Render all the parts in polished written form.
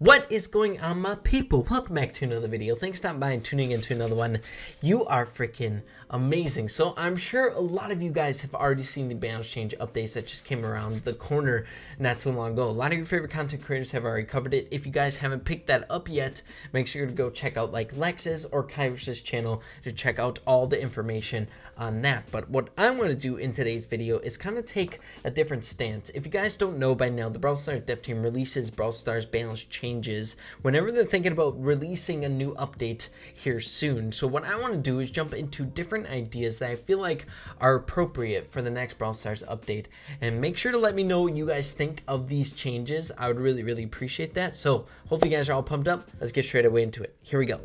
What is going on, my people? Welcome back to another video. Thanks for stopping by and tuning into another one. You are freaking amazing. So I'm sure a lot of you guys have already seen the balance change updates that just came around the corner not too long ago. A lot of your favorite content creators have already covered it. If you guys haven't picked that up yet, make sure to go check out like Lex's or Kyrus's channel to check out all the information on that. But what I'm going to do in today's video is kind of take a different stance. If you guys don't know by now, the Brawl Stars dev team releases Brawl Stars balance changes whenever they're thinking about releasing a new update here soon. So what I want to do is jump into different ideas that I feel like are appropriate for the next Brawl Stars update, and make sure to let me know what you guys think of these changes. I would really appreciate that. So hopefully you guys are all pumped up. Let's get straight away into it. Here we go.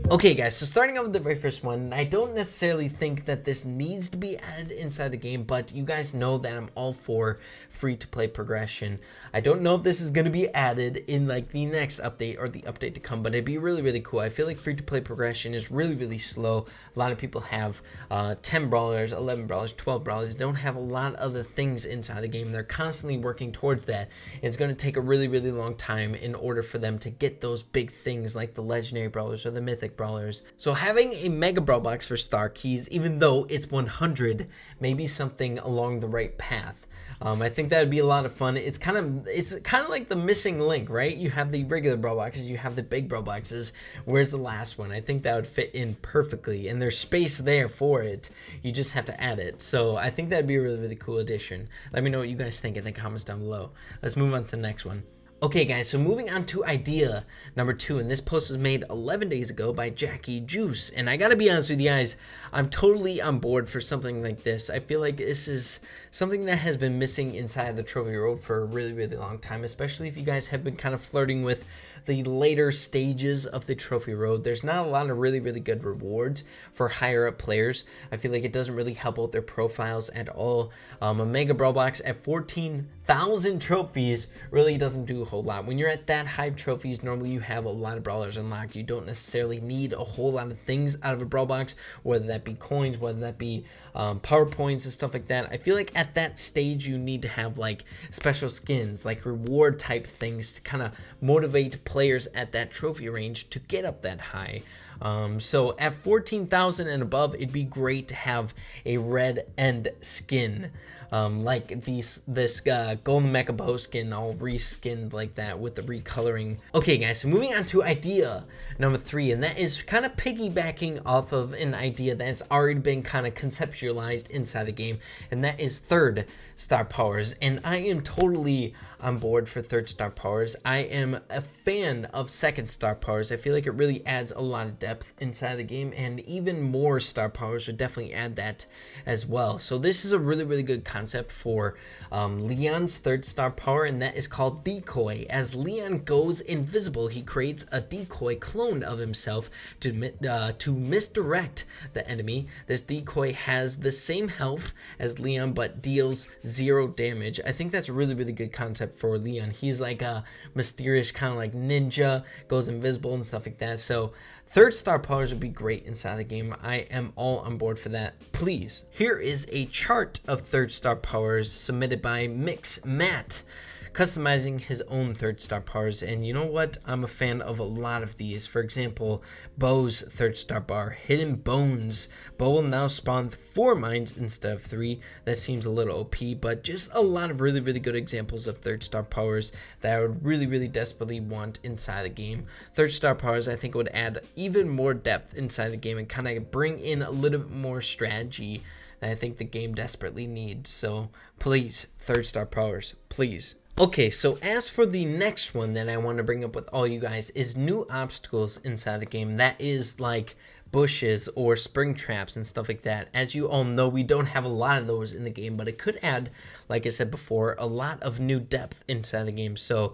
Okay guys, so starting out with the very first one, I don't necessarily think that this needs to be added inside the game, but you guys know that I'm all for free-to-play progression. I don't know if this is going to be added in like the next update or the update to come, but it'd be really cool. I feel like free-to-play progression is really slow. A lot of people have 10 brawlers, 11 brawlers, 12 brawlers. They don't have a lot of the things inside the game. They're constantly working towards that. It's going to take a really long time in order for them to get those big things like the legendary brawlers or the mythic brawlers. So having a mega brawl box for star keys, even though it's 100, may be something along the right path. I think that would be a lot of fun. It's kind of like the missing link, right? You have the regular brawl boxes, you have the big brawl boxes. Where's the last one? I think that would fit in perfectly, and there's space there for it. You just have to add it. So I think that'd be a really cool addition. Let me know what you guys think in the comments down below. Let's move on to the next one. Okay guys, so moving on to idea number 2, and this post was made 11 days ago by Jackie Juice, and I gotta be honest with you guys, I'm totally on board for something like this. I feel like this is something that has been missing inside the trophy road for a really long time, especially if you guys have been kind of flirting with the later stages of the trophy road. There's not a lot of really good rewards for higher up players. I feel like it doesn't really help out their profiles at all. A mega brawl box at 14,000 trophies really doesn't do a whole lot. When you're at that high trophies, normally you have a lot of brawlers unlocked. You don't necessarily need a whole lot of things out of a brawl box, whether that be coins, whether that be power points and stuff like that. I feel like at that stage you need to have like special skins, like reward type things to kind of motivate players at that trophy range to get up that high. So at 14,000 and above, it'd be great to have a red end skin, like this golden mecha bow skin, all reskinned like that with the recoloring. Okay guys, so moving on to idea number 3, and that is kind of piggybacking off of an idea that's already been kind of conceptualized inside the game, and that is third star powers. And I am totally on board for third star powers. I am a fan of second star powers. I feel like it really adds a lot of depth inside the game, and even more star powers would definitely add that as well. So this is a really good concept for Leon's third star power, and that is called decoy. As Leon goes invisible, he creates a decoy clone of himself to misdirect the enemy. This decoy has the same health as Leon but deals 0 damage. I think that's a really good concept for Leon. He's like a mysterious kind of like ninja, goes invisible and stuff like that. So third star powers would be great inside the game. I am all on board for that. Please. Here is a chart of third star powers submitted by Mix Matt, customizing his own third star powers. And you know what, I'm a fan of a lot of these. For example, Bo's third star bar, Hidden Bones. Bo will now spawn 4 mines instead of 3. That seems a little OP, but just a lot of really good examples of third star powers that I would really desperately want inside the game. Third star powers, I think, would add even more depth inside the game and kind of bring in a little bit more strategy that I think the game desperately needs. So please, third star powers, please. Okay, so as for the next one that I want to bring up with all you guys is new obstacles inside the game. That is like bushes or spring traps and stuff like that. As you all know, we don't have a lot of those in the game, but it could add, like I said before, a lot of new depth inside the game. So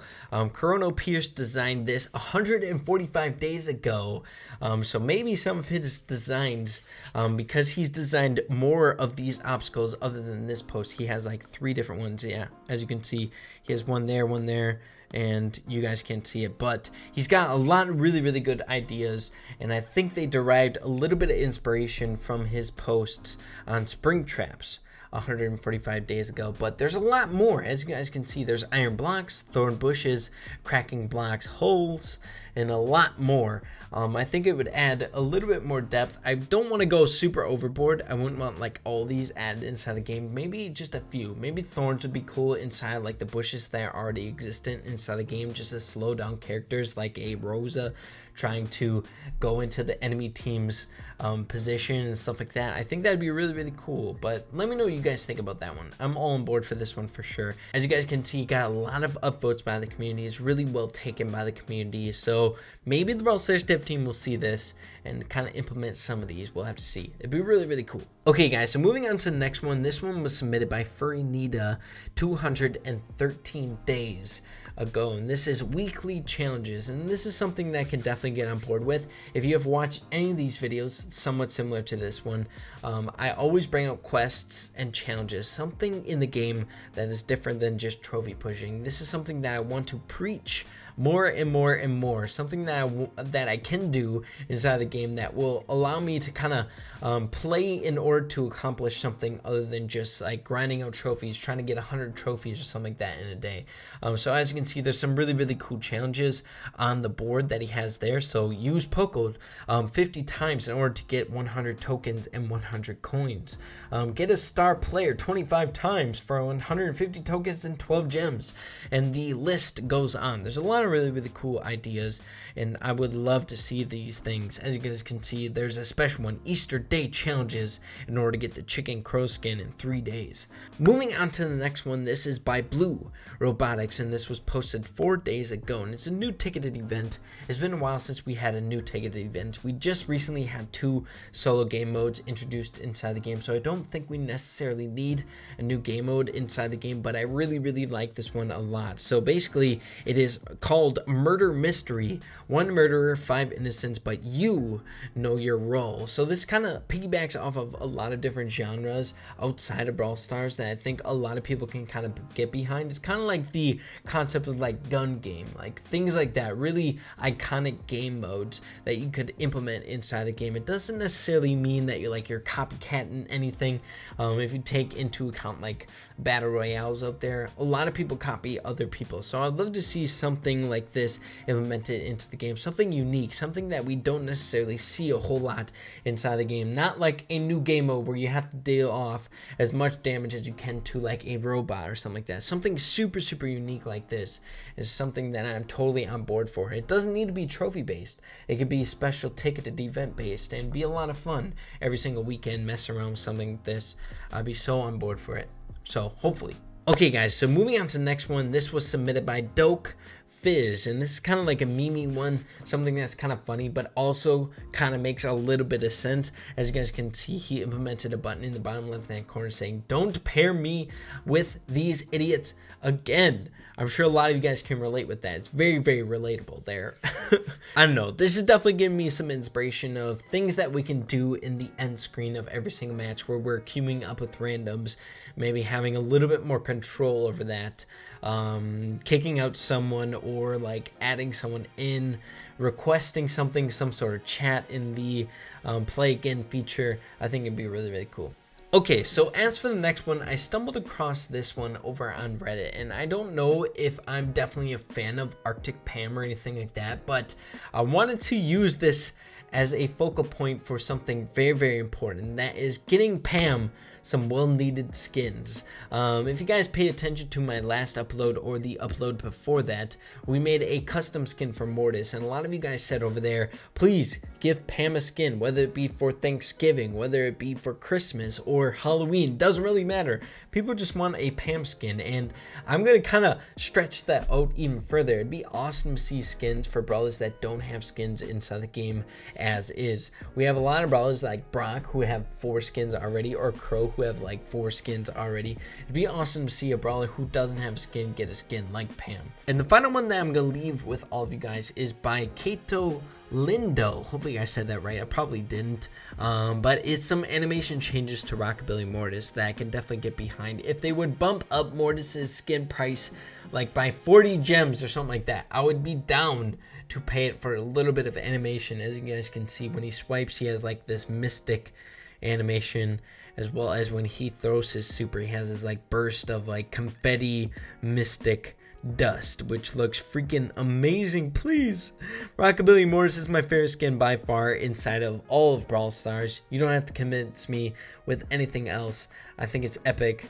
Chrono Pierce designed this 145 days ago, so maybe some of his designs, because he's designed more of these obstacles other than this post. He has like 3 different ones. Yeah, as you can see, he has one there, and you guys can't see it, but he's got a lot of really good ideas, and I think they derived a little bit of inspiration from his posts on spring traps. 145 days ago. But there's a lot more. As you guys can see, there's iron blocks, thorn bushes, cracking blocks, holes, and a lot more. I think it would add a little bit more depth. I don't want to go super overboard. I wouldn't want like all these added inside the game. Maybe just a few. Maybe thorns would be cool inside like the bushes that are already existent inside the game, just to slow down characters like a Rosa trying to go into the enemy team's position and stuff like that. I think that'd be really, really cool. But let me know what you guys think about that one. I'm all on board for this one for sure. As you guys can see, got a lot of upvotes by the community. It's really well taken by the community. So maybe the Brawl Stars dev team will see this and kind of implement some of these. We'll have to see. It'd be really, really cool. Okay, guys, so moving on to the next one. This one was submitted by Furry Nita 213 days ago, and this is weekly challenges, and this is something that I can definitely get on board with. If you have watched any of these videos somewhat similar to this one, I always bring up quests and challenges, something in the game that is different than just trophy pushing. This is something that I want to preach more and more and more, something that I can do inside the game that will allow me to kind of play in order to accomplish something other than just like grinding out trophies, trying to get 100 trophies or something like that in a day. So as you can see, there's some really, really cool challenges on the board that he has there. So use Poco 50 times in order to get 100 tokens and 100 coins. Get a star player 25 times for 150 tokens and 12 gems, and the list goes on. There's a lot of really, really cool ideas, and I would love to see these things. As you guys can see, there's a special one, Easter Day challenges in order to get the chicken crow skin in 3 days. Moving on to the next one, this is by Blue Robotics, and this was posted 4 days ago, and it's a new ticketed event. It's been a while since we had a new ticketed event. We just recently had 2 solo game modes introduced inside the game, so I don't think we necessarily need a new game mode inside the game, but I really, really like this one a lot. So basically, it is called Murder Mystery. 1 murderer, 5 innocents, but you know your role. So this kind of piggybacks off of a lot of different genres outside of Brawl Stars that I think a lot of people can kind of get behind. It's kind of like the concept of like gun game, like things like that, really iconic game modes that you could implement inside the game. It doesn't necessarily mean that you're copycatting anything. If you take into account like battle royales out there, a lot of people copy other people, so I'd love to see something like this implemented into the game, something unique, something that we don't necessarily see a whole lot inside the game. Not like a new game mode where you have to deal off as much damage as you can to like a robot or something like that. Something super, super unique like this is something that I'm totally on board for. It doesn't need to be trophy based. It could be special ticketed event based and be a lot of fun every single weekend. Mess around with something like this. I'd be so on board for it. So hopefully. Okay, guys, so moving on to the next one. This was submitted by Doke Fizz, and this is kind of like a meme one, something that's kind of funny but also kind of makes a little bit of sense. As you guys can see, he implemented a button in the bottom left hand corner saying, "Don't pair me with these idiots again." I'm sure a lot of you guys can relate with that. It's very, very relatable there. I don't know. This is definitely giving me some inspiration of things that we can do in the end screen of every single match where we're queuing up with randoms, maybe having a little bit more control over that, kicking out someone or like adding someone in, requesting something, some sort of chat in the play again feature. I think it'd be really, really cool. Okay, so as for the next one, I stumbled across this one over on Reddit, and I don't know if I'm definitely a fan of Arctic Pam or anything like that, but I wanted to use this as a focal point for something very, very important, and that is getting Pam some well-needed skins. If you guys paid attention to my last upload or the upload before that, we made a custom skin for Mortis, and a lot of you guys said over there, please give Pam a skin, whether it be for Thanksgiving, whether it be for Christmas or Halloween, doesn't really matter. People just want a Pam skin, and I'm gonna kind of stretch that out even further. It'd be awesome to see skins for brawlers that don't have skins inside the game as is. We have a lot of brawlers like Brock who have 4 skins already, or Crow who have like 4 skins already. It'd be awesome to see a brawler who doesn't have a skin get a skin like Pam. And the final one that I'm gonna leave with all of you guys is by Kato Lindo. Hopefully I said that right. I probably didn't, but it's some animation changes to Rockabilly Mortis that I can definitely get behind. If they would bump up Mortis's skin price like by 40 gems or something like that, I would be down to pay it for a little bit of animation. As you guys can see, when he swipes, he has like this mystic animation, as well as when he throws his super, he has this like burst of like confetti mystic dust, which looks freaking amazing. Please, Rockabilly Mortis is my favorite skin by far inside of all of Brawl Stars. You don't have to convince me with anything else. I think it's epic.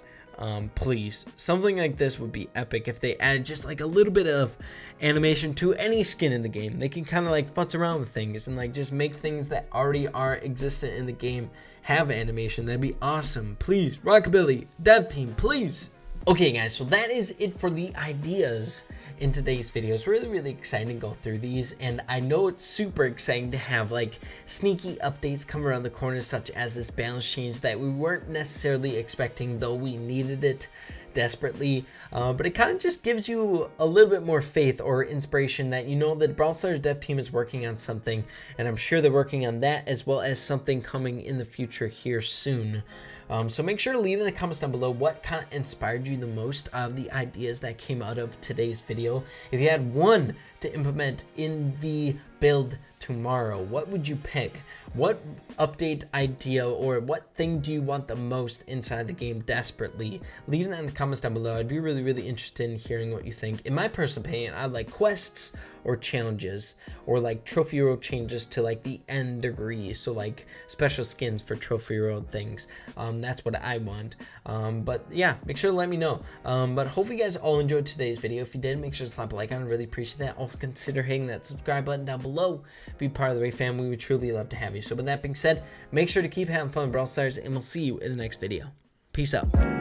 Please, something like this would be epic if they added just like a little bit of animation to any skin in the game. They can kind of like futz around with things and like just make things that already are existent in the game have animation. That'd be awesome. Please, Rockabilly dev team, please. Okay guys, so that is it for the ideas in today's video. It's really exciting to go through these, and I know it's super exciting to have like sneaky updates come around the corner, such as this balance change that we weren't necessarily expecting, though we needed it desperately, but it kind of just gives you a little bit more faith or inspiration that you know that Brawl Stars dev team is working on something, and I'm sure they're working on that as well as something coming in the future here soon. So make sure to leave in the comments down below what kind of inspired you the most of the ideas that came out of today's video. If you had one to implement in the build tomorrow, what would you pick? What update idea or what thing do you want the most inside the game desperately? Leave that in the comments down below. I'd be really interested in hearing what you think. In my personal opinion, I like quests or challenges, or like trophy road changes to like the end degree, so like special skins for trophy road things. That's what I want. But yeah, make sure to let me know. But hopefully you guys all enjoyed today's video. If you did, make sure to slap a like. I would really appreciate that. Also consider hitting that subscribe button down below. Be part of the Ray fam. We would truly love to have you. So with that being said, make sure to keep having fun with Brawl Stars, and we'll see you in the next video. Peace out.